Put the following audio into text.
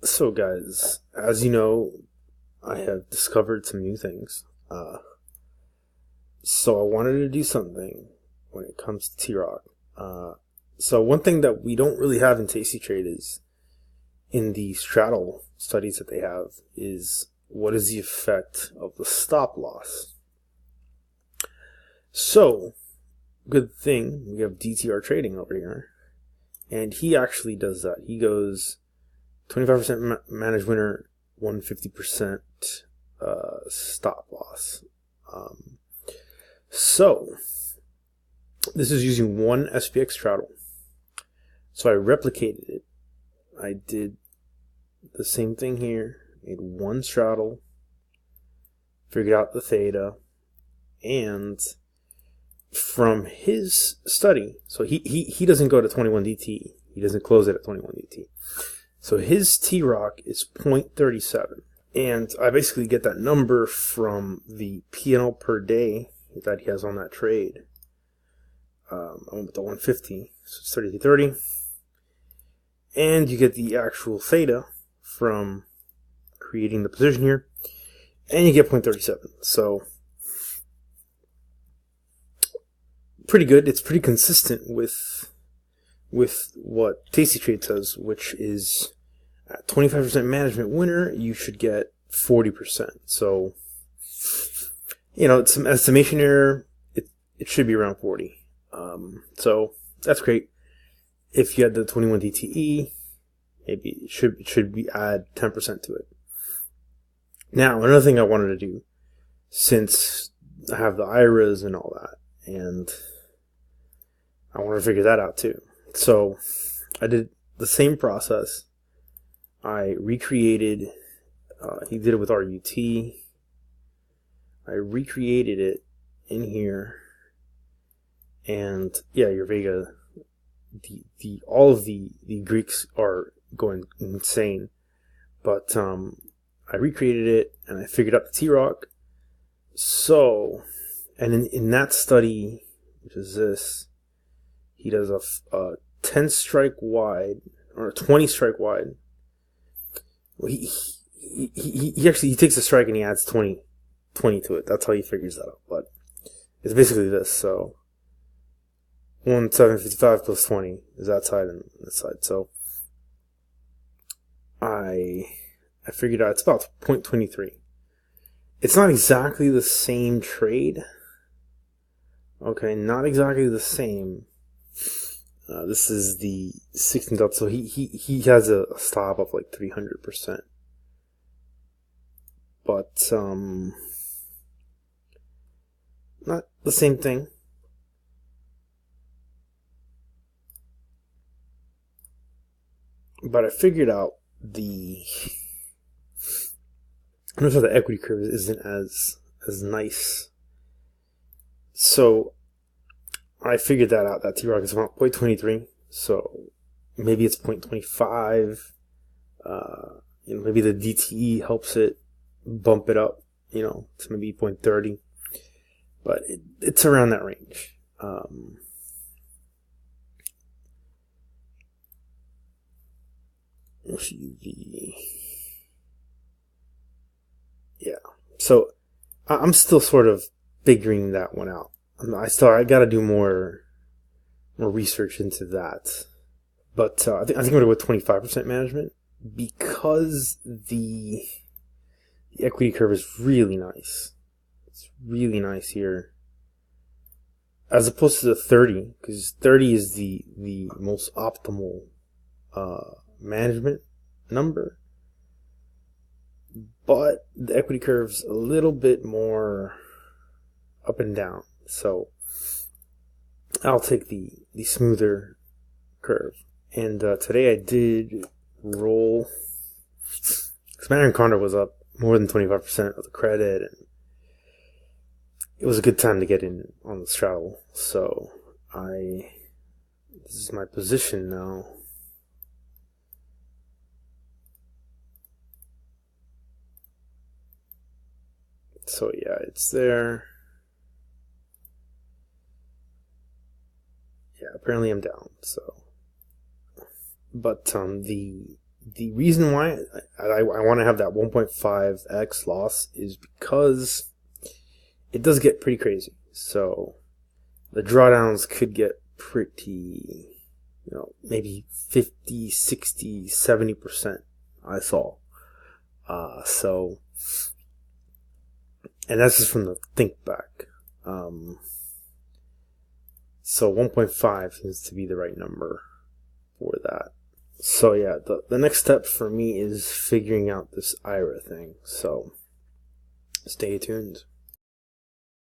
So guys, as you know, I have discovered some new things. So I wanted to do something when it comes to TROC. So one thing that we don't really have in Tasty Trade is in the straddle studies that they have is what is the effect of the stop loss. So good thing we have DTR trading over here, and he actually does that. He goes 25% managed winner, 150% stop loss. So this is using one SPX straddle. So I replicated it. I did the same thing here. Made one straddle, figured out the theta, and from his study, so he doesn't go to 21 DT. He doesn't close it at 21 DT. So his TROC is 0.37. And I basically get that number from the P&L per day that he has on that trade. I went with the 150, so it's 33.30. And you get the actual theta from creating the position here. And you get 0.37. So pretty good. It's pretty consistent with what Tasty Trade says, which is at 25% management winner, you should get 40%. So, it's some estimation error. It should be around 40. So that's great. If you had the 21 DTE, maybe it should be add 10% to it. Now, another thing I wanted to do, since I have the IRAs and all that, and I want to figure that out too. So I did the same process. I recreated, he did it with RUT. I recreated it in here. And yeah, your Vega, all of the Greeks are going insane. But I recreated it and I figured out the TROC. So, and in that study, which is this, he does a 10 strike wide or a 20 strike wide. Well, he actually takes a strike and he adds 20 to it. That's how he figures that out. But it's basically this. So 1,755 plus 20 is that side and this side. So I figured out it's about 0.23. It's not exactly the same trade. Okay, not exactly the same. This is the 16 delta, so he has a stop of like 300%. But not the same thing. But I figured out notice how the equity curve isn't as nice. So I figured that out. That TROC is about 0.23. So maybe it's 0.25. Maybe the DTE helps it bump it up, to maybe 0.30. But it's around that range. Yeah. So I'm still sort of figuring that one out. I got to do more research into that. But I think I'm going to go with 25% management because the equity curve is really nice. It's really nice here, as opposed to the 30, because 30 is the most optimal management number. But the equity curve's a little bit more up and down. So I'll take the smoother curve. And today I did roll. Commander Condor was up more than 25% of the credit, and it was a good time to get in on the straddle. So this is my position now. So yeah, it's there. Yeah, apparently I'm down. So, but the the reason why I want to have that 1.5x loss is because it does get pretty crazy. So the drawdowns could get pretty, maybe 50, 60, 70%, I saw. And that's just from the think back. So 1.5 seems to be the right number for that. So yeah, the next step for me is figuring out this IRA thing. So stay tuned.